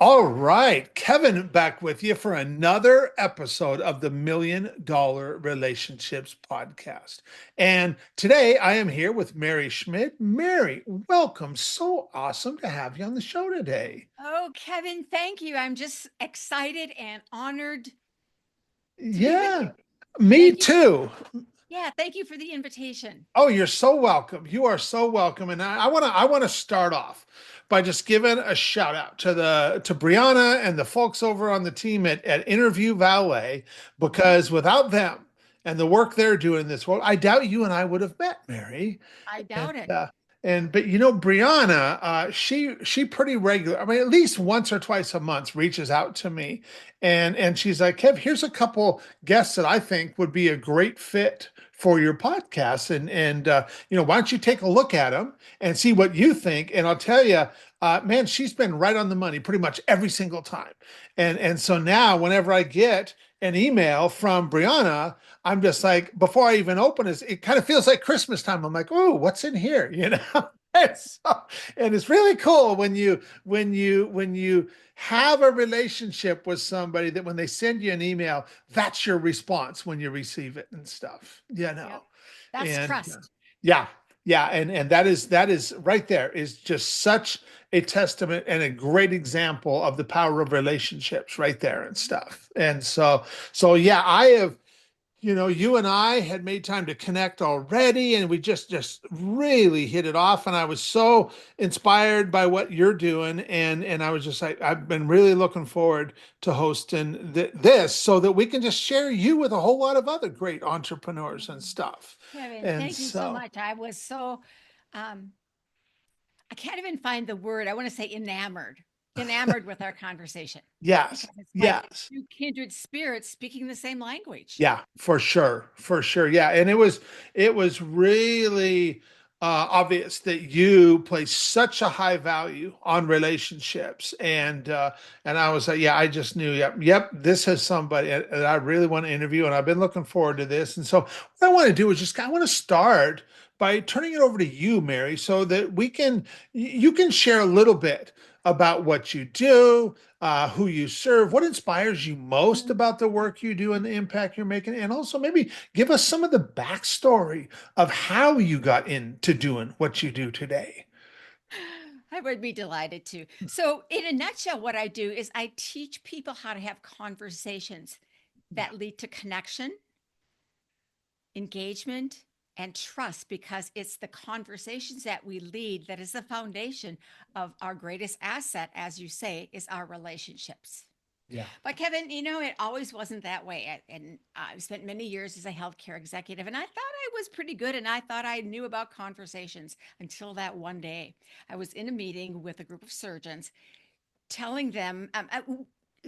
All right, Kevin back with you for another episode of the $1 Million Relationships Podcast. And today I am here with Mary Schmid. Mary, welcome. So awesome to have you on the show today. Oh, Kevin, thank you. I'm just excited and honored to be with Yeah, you. me Thank you. too. Yeah, thank you for the invitation. Oh, you're so welcome. You are so welcome. And I want to start off by just giving a shout out to Brianna and the folks over on the team at Interview Valet, Mhm. because without them and the work they're doing in this world, I doubt you and I would have met, Mary. I And doubt it. but Brianna, she pretty regular. I mean, at least once or twice a month reaches out to me, and she's like, Kev, here's a couple guests that I think would be a great fit for your podcast, and why don't you take a look at them and see what you think? And I'll tell you, man, she's been right on the money pretty much every single time. And so now, whenever I get an email from Brianna, I'm just like, before I even open it, it kind of feels like Christmas time. I'm like, oh, what's in here? And it's really cool when you have a relationship with somebody that when they send you an email, that's your response when you receive it and stuff. Yep. That's And trust. yeah, yeah, and that is right there is just such a testament and a great example of the power of relationships right there and stuff. And so yeah, I have, you and I had made time to connect already, and we just really hit it off. And I was so inspired by what you're doing, and I was just like, I've been really looking forward to hosting this so that we can just share you with a whole lot of other great entrepreneurs and stuff. Kevin, And thank you so so, much. Um, I can't even find the word. I want to say enamored with our conversation yes, because it's like yes. two kindred spirits speaking the same language. Yeah, for sure. For sure. Yeah. And it was really obvious that you place such a high value on relationships. And I was like, yeah, I just knew, yep, this is somebody that I really want to interview. And I've been looking forward to this. And so what I want to do is just I want to start by turning it over to you, Mary, so that you can share a little bit about what you do, who you serve, what inspires you most about the work you do and the impact you're making, and also maybe give us some of the backstory of how you got into doing what you do today. I would be delighted to. So, in a nutshell, what I do is I teach people how to have conversations Yeah. that lead to connection, engagement, and trust because it's the conversations that we lead that is the foundation of our greatest asset, as you say, is our relationships. Yeah. But Kevin, it always wasn't that way. And I've spent many years as a healthcare executive, and I thought I was pretty good and I thought I knew about conversations until that one day. I was in a meeting with a group of surgeons telling them,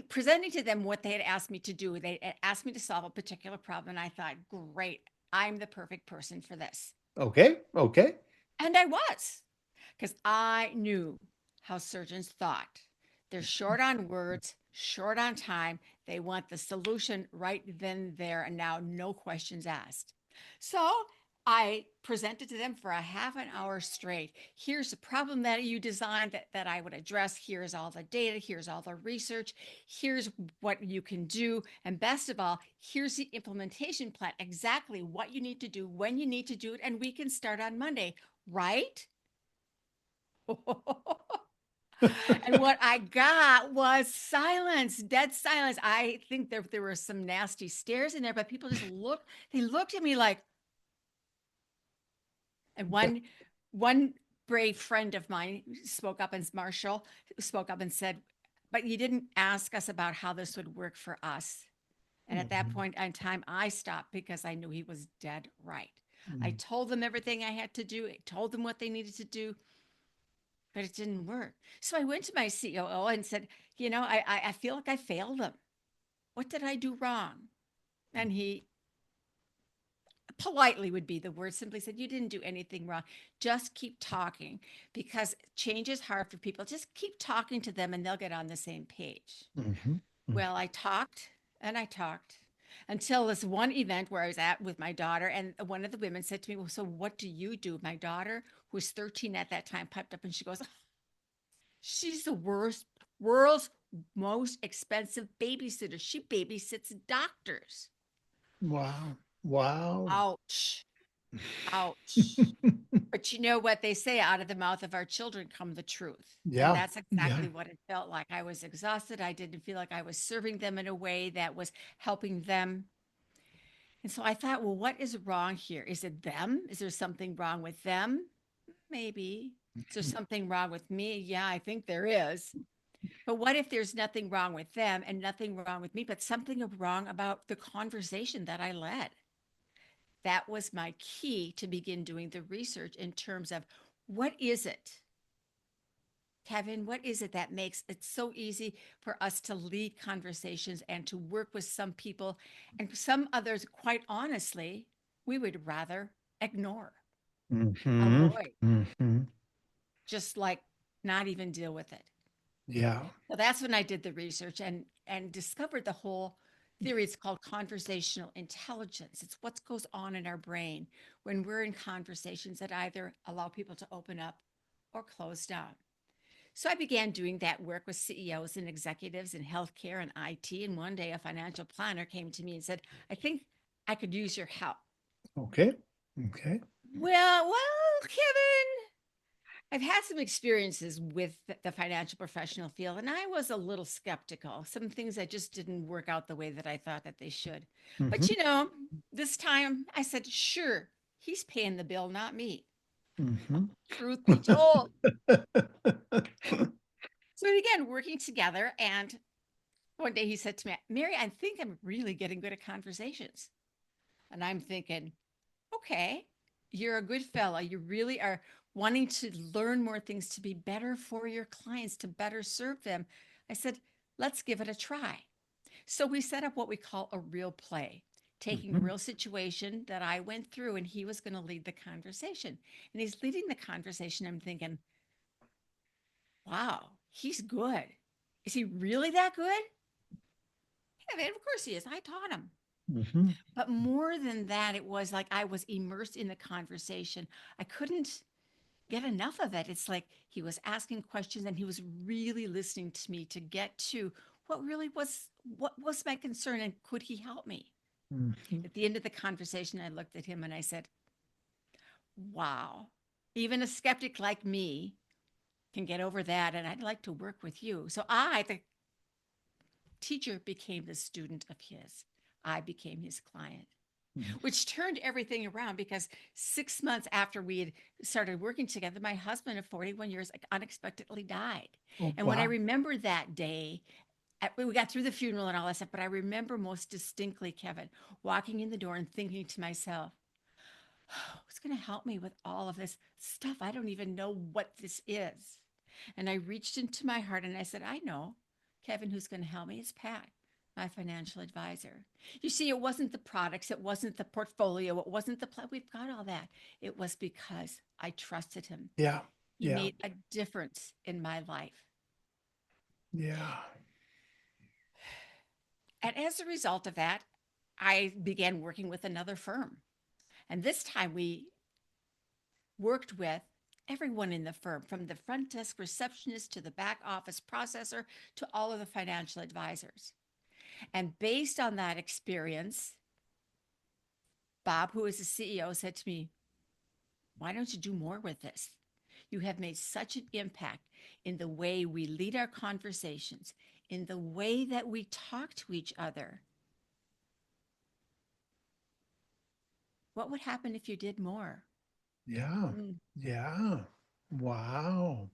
presenting to them what they had asked me to do. They had asked me to solve a particular problem, and I thought, great, I'm the perfect person for this. Okay. Okay. And I was, because I knew how surgeons thought. They're short on words, short on time. They want the solution right then, there, and now, no questions asked. So I presented to them for a half an hour straight. Here's the problem that you designed that I would address. Here's all the data. Here's all the research. Here's what you can do. And best of all, here's the implementation plan exactly what you need to do, when you need to do it. And we can start on Monday, right? And what I got was silence, dead silence. I think there were some nasty stares in there, but people just they looked at me like, and one brave friend of mine spoke up, and Marshall spoke up and said, but you didn't ask us about how this would work for us. And at that Mhm. point in time, I stopped because I knew he was dead right. I Mhm. told them everything I had to do. I told them what they needed to do, but it didn't work. So I went to my COO and said, I feel like I failed them. What did I do wrong? And he politely would be the word, simply said, you didn't do anything wrong. Just keep talking because change is hard for people. Just keep talking to them and they'll get on the same page. Mhm. Mhm. Well, I talked and I talked until this one event where I was at with my daughter. And one of the women said to me, well, so what do you do? My daughter, who was 13 at that time, piped up and she goes, she's the world's most expensive babysitter. She babysits doctors. Wow. Wow. Ouch. Ouch. But you know what they say, out of the mouth of our children come the truth. And Yeah. that's Yeah. exactly what it felt like. I was exhausted. I didn't feel like I was serving them in a way that was helping them. And so I thought, well, what is wrong here? Is it them? Is there something wrong with them? Maybe. Is there something wrong with me? Yeah, I think there is. But what if there's nothing wrong with them and nothing wrong with me, but something wrong about the conversation that I led? That was my key to begin doing the research in terms of what is it, Kevin, what is it that makes it so easy for us to lead conversations and to work with some people and some others, quite honestly, we would rather ignore, Mm-hmm. avoid, Mm-hmm. just like not even deal with it. Yeah. So that's when I did the research and discovered the whole theory. It's called conversational intelligence. It's what goes on in our brain when we're in conversations that either allow people to open up or close down. So I began doing that work with CEOs and executives in healthcare and IT. And one day a financial planner came to me and said, I think I could use your help. Okay. Okay. Well, Kevin, I've had some experiences with the financial professional field, and I was a little skeptical. Some things that just didn't work out the way that I thought that they should. Mm-hmm. But this time I said, sure, he's paying the bill, not me. Mm-hmm. Truth be told. So we began working together, and one day he said to me, Mary, I think I'm really getting good at conversations. And I'm thinking, okay, you're a good fella. You really are wanting to learn more things to be better for your clients, to better serve them. I said, let's give it a try. So we set up what we call a real play, taking a Mm-hmm. real situation that I went through, and he was going to lead the conversation. And he's leading the conversation. I'm thinking, wow, he's good. Is he really that good? Yeah, of course he is. I taught him. Mm-hmm. But more than that, it was like I was immersed in the conversation. I couldn't get enough of it. It's like he was asking questions and he was really listening to me to get to what was my concern and could he help me? Mm-hmm. At the end of the conversation, I looked at him and I said, wow, even a skeptic like me can get over that. And I'd like to work with you. So the teacher, became the student of his. I became his client, which turned everything around because 6 months after we had started working together, my husband of 41 years unexpectedly died. Oh, And when I wow. remember that day, we got through the funeral and all that stuff, but I remember most distinctly, Kevin, walking in the door and thinking to myself, oh, who's going to help me with all of this stuff? I don't even know what this is. And I reached into my heart and I said, I know, Kevin, who's going to help me is Pat, my financial advisor. You see, it wasn't the products, it wasn't the portfolio, it wasn't the plan. We've got all that. It was because I trusted him. Yeah. He Yeah. made a difference in my life. Yeah. And as a result of that, I began working with another firm. And this time we worked with everyone in the firm, from the front desk receptionist to the back office processor to all of the financial advisors. And based on that experience, Bob, who is the CEO, said to me, why don't you do more with this? You have made such an impact in the way we lead our conversations, in the way that we talk to each other. What would happen if you did more? Yeah. Mm. Yeah. Wow.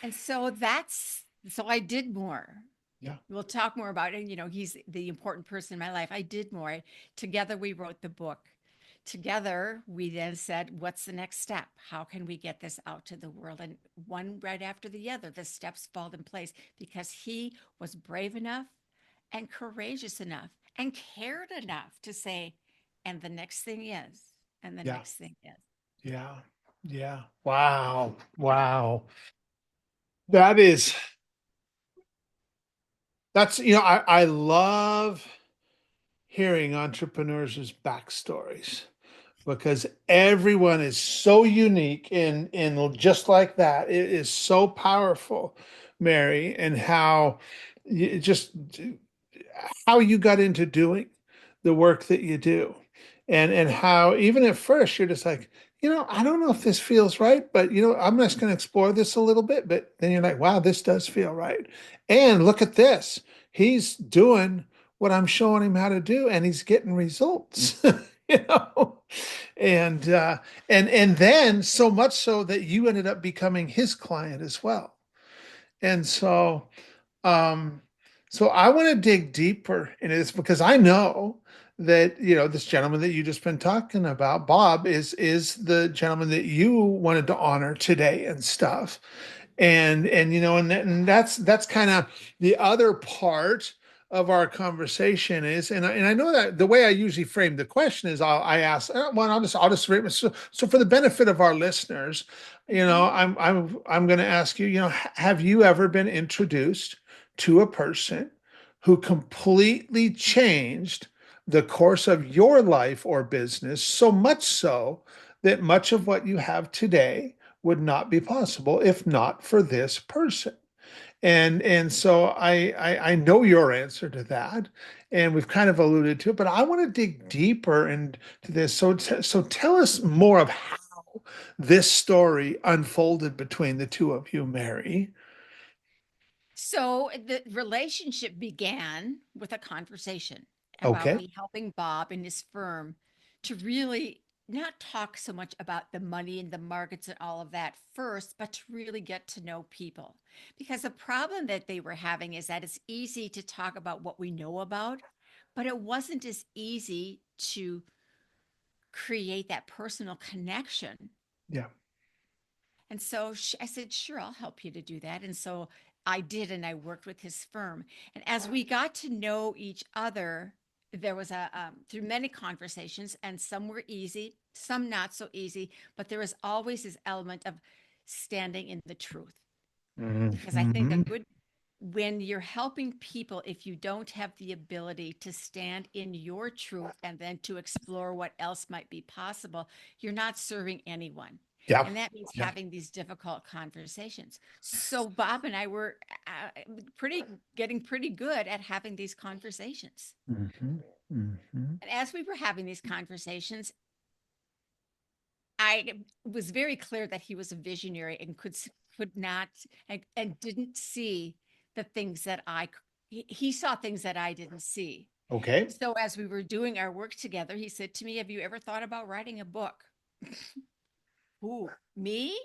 And so I did more. Yeah. We'll talk more about it. He's the important person in my life. I did more. Together, we wrote the book. Together, we then said, what's the next step? How can we get this out to the world? And one right after the other, the steps fall in place because he was brave enough and courageous enough and cared enough to say, and the next thing is, and the Yeah. next thing is. Yeah. Yeah. Wow. Wow. That is, I love hearing entrepreneurs' backstories because everyone is so unique and just like that. It is so powerful Mary, and how you just how you got into doing the work that you do. And how even at first you're just like, I don't know if this feels right, but I'm just going to explore this a little bit. But then you're like, wow, this does feel right. And look at this. He's doing what I'm showing him how to do, and he's getting results. you know and then so much so that you ended up becoming his client as well. And um, so I want to dig deeper into this because I know that, this gentleman that you just been talking about, Bob, is the gentleman that you wanted to honor today and stuff. And that's kind of the other part of our conversation is, and I know that the way I usually frame the question is I ask, well, I'll just frame it. So for the benefit of our listeners, Mhm. I'm going to ask you, have you ever been introduced to a person who completely changed the course of your life or business, so much so that much of what you have today would not be possible if not for this person? And so I know your answer to that, and we've kind of alluded to it, but I want to dig deeper into this. So tell us more of how this story unfolded between the two of you, Mary. So the relationship began with a conversation about Okay. me helping Bob and his firm to really not talk so much about the money and the markets and all of that first, but to really get to know people. Because the problem that they were having is that it's easy to talk about what we know about, but it wasn't as easy to create that personal connection. Yeah. And so I said, sure, I'll help you to do that. And so I did, and I worked with his firm. And as we got to know each other, there was through many conversations, and some were easy, some not so easy, but there was always this element of standing in the truth. Because I think Mhm. a good, when you're helping people, if you don't have the ability to stand in your truth and then to explore what else might be possible, you're not serving anyone. Yeah. And that means Yeah. having these difficult conversations. So Bob and I were pretty getting pretty good at having these conversations. Hmm. Hmm. And as we were having these conversations, I was very clear that he was a visionary and could not and didn't see the things that he saw things that I didn't see. Okay. So as we were doing our work together, he said to me, "Have you ever thought about writing a book?" Who, me?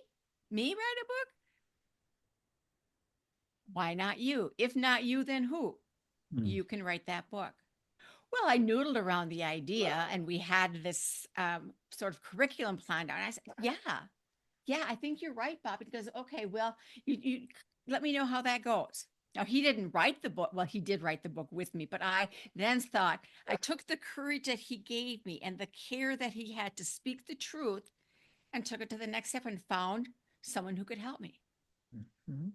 Me write a book? Why not you? If not you, then who? Mm. You can write that book. Well, I noodled around the idea and we had this sort of curriculum planned out. And I said, yeah, I think you're right, Bob. Because, okay, well, you let me know how that goes. Now, he didn't write the book. Well, he did write the book with me, but I then thought I took the courage that he gave me and the care that he had to speak the truth and took it to the next step and found someone who could help me. Mhm.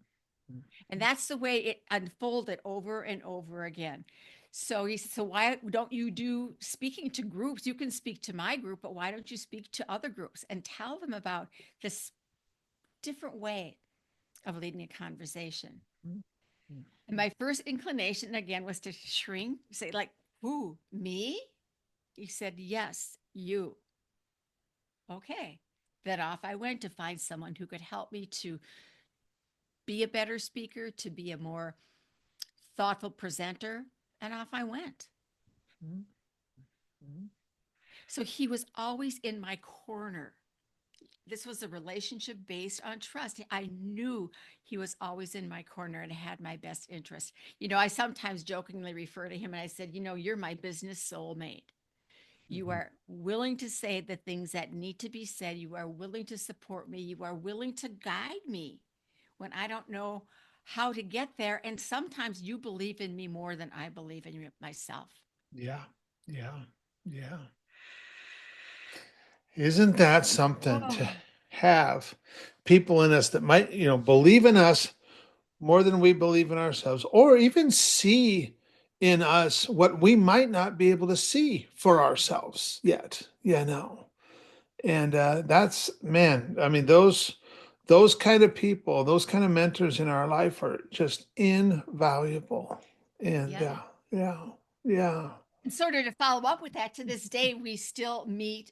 And that's the way it unfolded over and over again. So he said, so why don't you do speaking to groups? You can speak to my group, but why don't you speak to other groups and tell them about this different way of leading a conversation? And my first inclination again was to shrink, say, like, who, me? He said, yes, you. Okay. Then off I went to find someone who could help me to be a better speaker, to be a more thoughtful presenter. And off I went. Mhm. Mhm. So he was always in my corner. This was a relationship based on trust. I knew he was always in my corner and had my best interest. I sometimes jokingly refer to him and I said, you're my business soulmate. You Mhm. are willing to say the things that need to be said. You are willing to support me. You are willing to guide me when I don't know how to get there. And sometimes you believe in me more than I believe in myself. Yeah. Yeah. Yeah. Isn't that something to Oh, have people in us that might, believe in us more than we believe in ourselves, or even see in us what we might not be able to see for ourselves yet, And that's, man, I mean, those kind of people, those kind of mentors in our life are just invaluable. And Yeah. yeah, yeah, And sort of to follow up with that, to this day, we still meet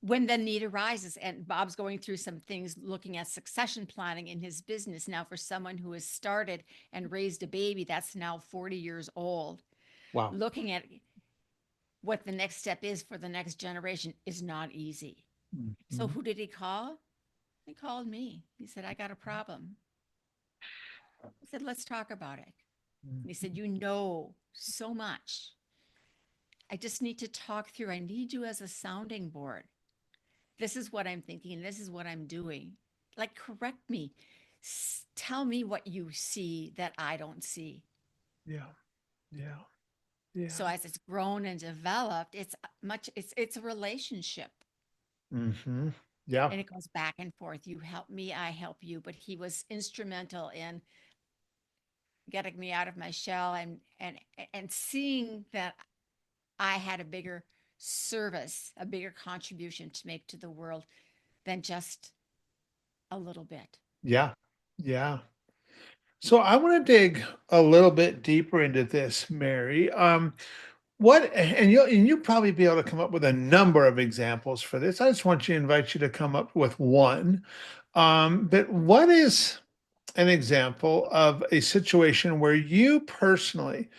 when the need arises. And Bob's going through some things looking at succession planning in his business now for someone who has started and raised a baby that's now 40 years old. wow. Looking at what the next step is for the next generation is not easy. So, Mhm. who did he call? He called me. He said, I got a problem. I said, let's talk about it. And he said, you know so much. I just need to talk through. I need you as a sounding board. This is what I'm thinking. This is what I'm doing. Like, correct me. Tell me what you see that I don't see. Yeah, yeah, yeah. So as it's grown and developed, it's a relationship. Hmm. Yeah, And it goes back and forth. You help me, I help you. But he was instrumental in getting me out of my shell and seeing that I had a bigger service, a bigger contribution to make to the world than just a little bit. yeah, yeah. So I want to dig a little bit deeper into this, Mary. What and you probably be able to come up with a number of examples for this. I just want you to invite you to come up with one. But what is an example of a situation where you personally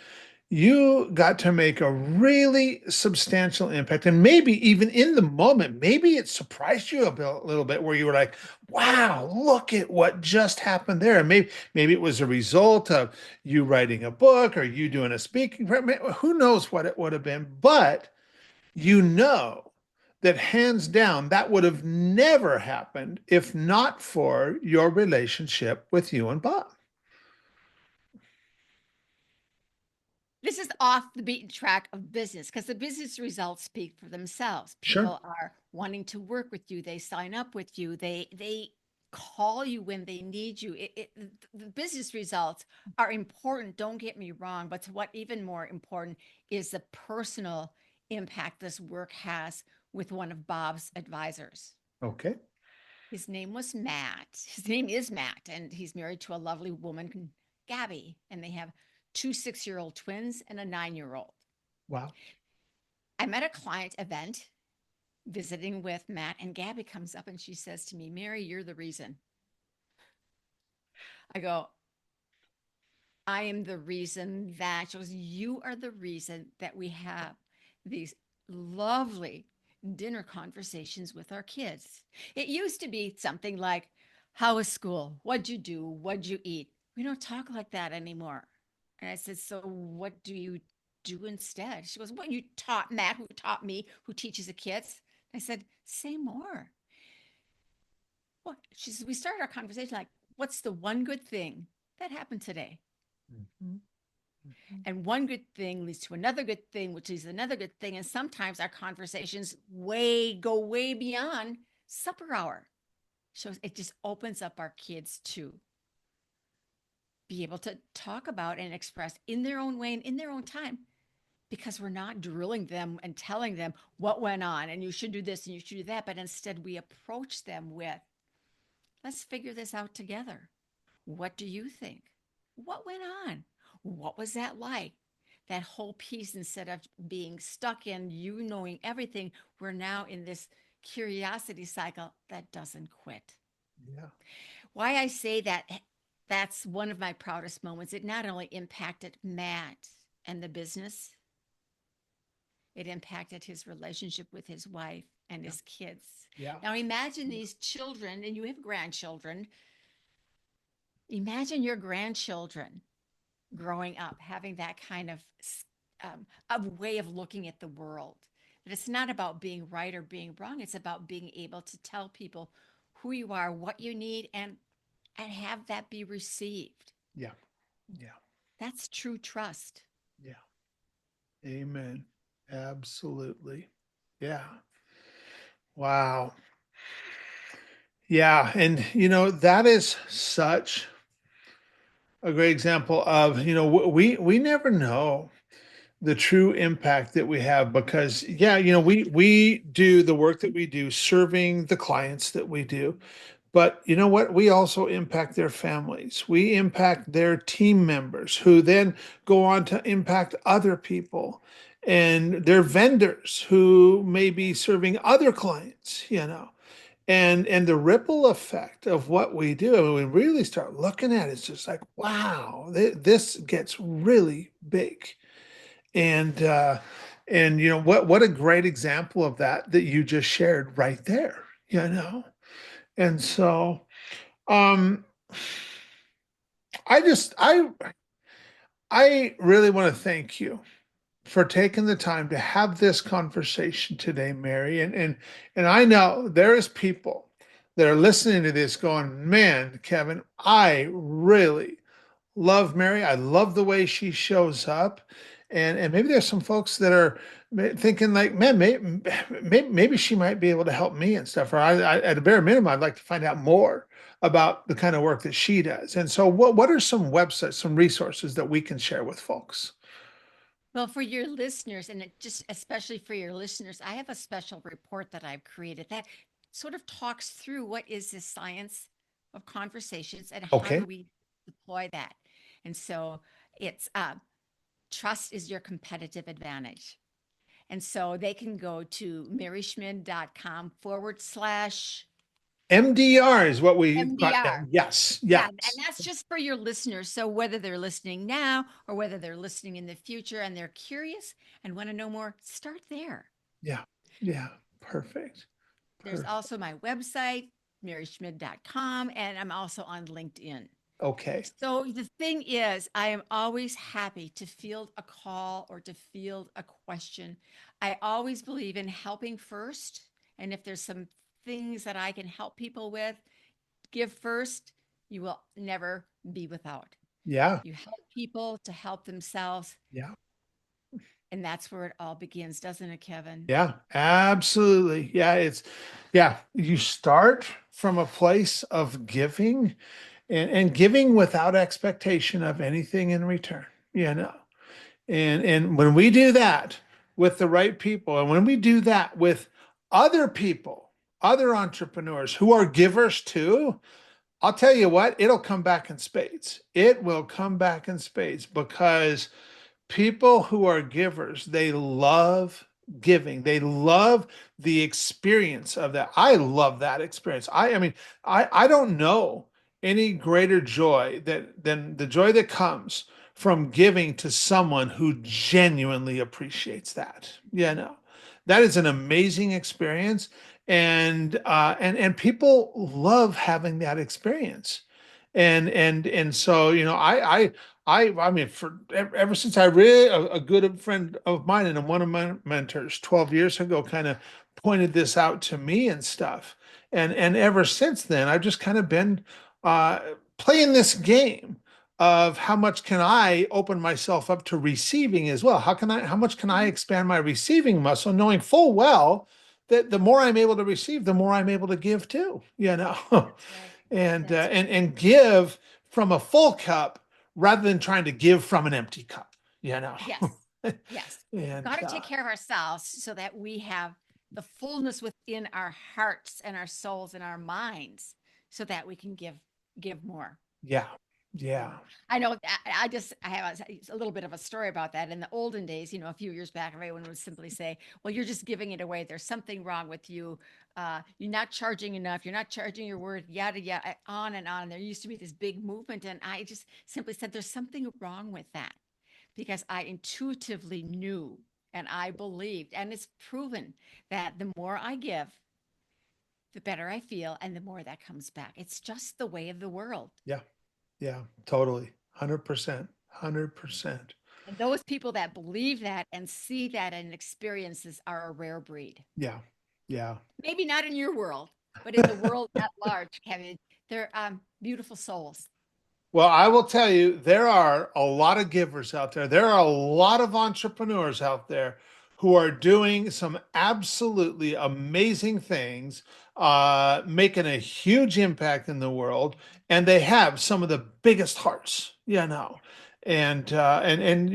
you got to make a really substantial impact, and maybe even in the moment, maybe it surprised you a little bit where you were like, wow, look at what just happened there. And maybe it was a result of you writing a book or you doing a speaking, who knows what it would have been, but you know that hands down that would have never happened if not for your relationship with you and Bob. This is off the beaten track of business because the business results speak for themselves. Sure. People are wanting to work with you. They sign up with you. They call you when they need you. The business results are important. Don't get me wrong, but what even more important is the personal impact this work has with one of Bob's advisors. Okay. His name was Matt. His name is Matt, and he's married to a lovely woman, Gabby, and they have two 6-year-old twins and a 9-year-old. Wow. I'm at a client event visiting with Matt, and Gabby comes up and she says to me, Mary, you're the reason. I go, I am the reason that she goes, you are the reason that we have these lovely dinner conversations with our kids. It used to be something like, how was school? What'd you do? What'd you eat? We don't talk like that anymore. And I said, so what do you do instead? She goes, well, you taught Matt, who taught me, who teaches the kids. I said, say more. Well, she says, we started our conversation like, what's the one good thing that happened today? Mhm. Mhm. And one good thing leads to another good thing, which is another good thing. And sometimes our conversations go way beyond supper hour. So it just opens up our kids to be able to talk about and express in their own way and in their own time because we're not drilling them and telling them what went on and you should do this and you should do that. But instead, we approach them with, let's figure this out together. What do you think? What went on? What was that like? That whole piece, instead of being stuck in you knowing everything, we're now in this curiosity cycle that doesn't quit. Yeah. Why I say that, that's one of my proudest moments. It not only impacted Matt and the business, it impacted his relationship with his wife and Yeah. his kids. Yeah. Now imagine these children, and you have grandchildren. Imagine your grandchildren growing up having that kind of way of looking at the world. That it's not about being right or being wrong. It's about being able to tell people who you are, what you need, and have that be received. Yeah. Yeah. That's true trust. Yeah. Amen. Absolutely. Yeah. Wow. Yeah. And, that is such a great example of, we never know the true impact that we have because, yeah, we do the work that we do serving the clients that we do. But you know what? We also impact their families. We impact their team members who then go on to impact other people and their vendors who may be serving other clients, and the ripple effect of what we do, when we really start looking at it, it's just like, wow, this gets really big. And what a great example of that you just shared right there, you know. And so um I just I really want to thank you for taking the time to have this conversation today, Mary. And I know there is people that are listening to this going, man, Kevin, I really love Mary. I love the way she shows up. And maybe there's some folks that are thinking like, man, maybe she might be able to help me and stuff. Or at a bare minimum, I'd like to find out more about the kind of work that she does. And so what are some websites, some resources that we can share with folks? Well, for your listeners, and just especially for your listeners, I have a special report that I've created that sort of talks through what is the science of conversations and how Okay. do we deploy that. And so it's trust is your competitive advantage. And so they can go to maryschmid.com/. MDR is what we got MDR. down. Yes, Yeah, and yes. that's just for your listeners. So whether they're listening now or whether they're listening in the future and they're curious and want to know more, start there. Yeah, yeah. Perfect. There's Perfect. also my website, maryschmid.com, and I'm also on LinkedIn. Okay. So the thing is, I am always happy to field a call or to field a question. I always believe in helping first. And if there's some things that I can help people with, give first, you will never be without. Yeah, You help people to help themselves. yeah. And that's where it all begins, doesn't it, Kevin? Yeah, absolutely. Yeah, you start from a place of giving and giving without expectation of anything in return, you know. And when we do that with the right people, and when we do that with other people, other entrepreneurs who are givers too, I'll tell you what, it'll come back in spades. It will come back in spades because people who are givers, they love giving. They love the experience of that. I love that experience. I mean, I don't know any greater joy than the joy that comes from giving to someone who genuinely appreciates that. That is an amazing experience, and people love having that experience. And so I mean, for ever since I really a good friend of mine and one of my mentors 12 years ago kind of pointed this out to me and stuff. And ever since then, I've just kind of been uh, playing this game of how much can I open myself up to receiving as well? How much can I Mhm. expand my receiving muscle, knowing full well that the more I'm able to receive, the more I'm able to give too. That's right. and That's and right. and give from a full cup rather than trying to give from an empty cup, you know. Yes. Yes. We've and got to take care of ourselves so that we have the fullness within our hearts and our souls and our minds so that we can give more. Yeah, Yeah. yeah, I know I have a little bit of a story about that. In the olden days, a few years back, everyone would simply say, well, you're just giving it away. There's something wrong with you. You're not charging enough. You're not charging your word, yada, yada, on and on. And there used to be this big movement. And I just simply said, there's something wrong with that because I intuitively knew and I believed, and it's proven that the more I give, the better I feel and the more that comes back. It's just the way of the world. yeah, yeah, totally. 100%, 100%. And those people that believe that and see that and experience this are a rare breed. Yeah, yeah. Maybe not in your world, but in the world at large, Kevin. They're beautiful souls. Well, I will tell you, there are a lot of givers out there. There are a lot of entrepreneurs out there who are doing some absolutely amazing things, making a huge impact in the world, and they have some of the biggest hearts. And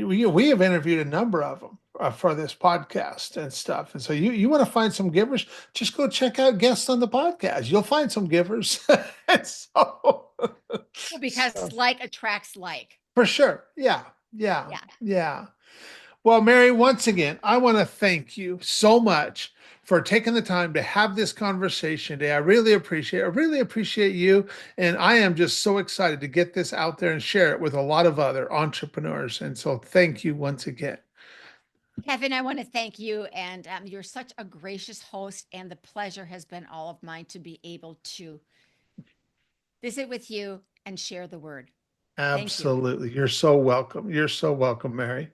we have interviewed a number of them. for this podcast and stuff. And so you want to find some givers, just go check out guests on the podcast. You'll find some givers. And so, Well, because so like attracts like. for sure. Yeah. Yeah. Yeah. Yeah. Well, Mary, once again, I want to thank you so much for taking the time to have this conversation today. I really appreciate it. I really appreciate you. And I am just so excited to get this out there and share it with a lot of other entrepreneurs. And so thank you once again. Kevin, I want to thank you. And you're such a gracious host. And the pleasure has been all of mine to be able to visit with you and share the word. Thank you. Absolutely. You're so welcome. You're so welcome, Mary.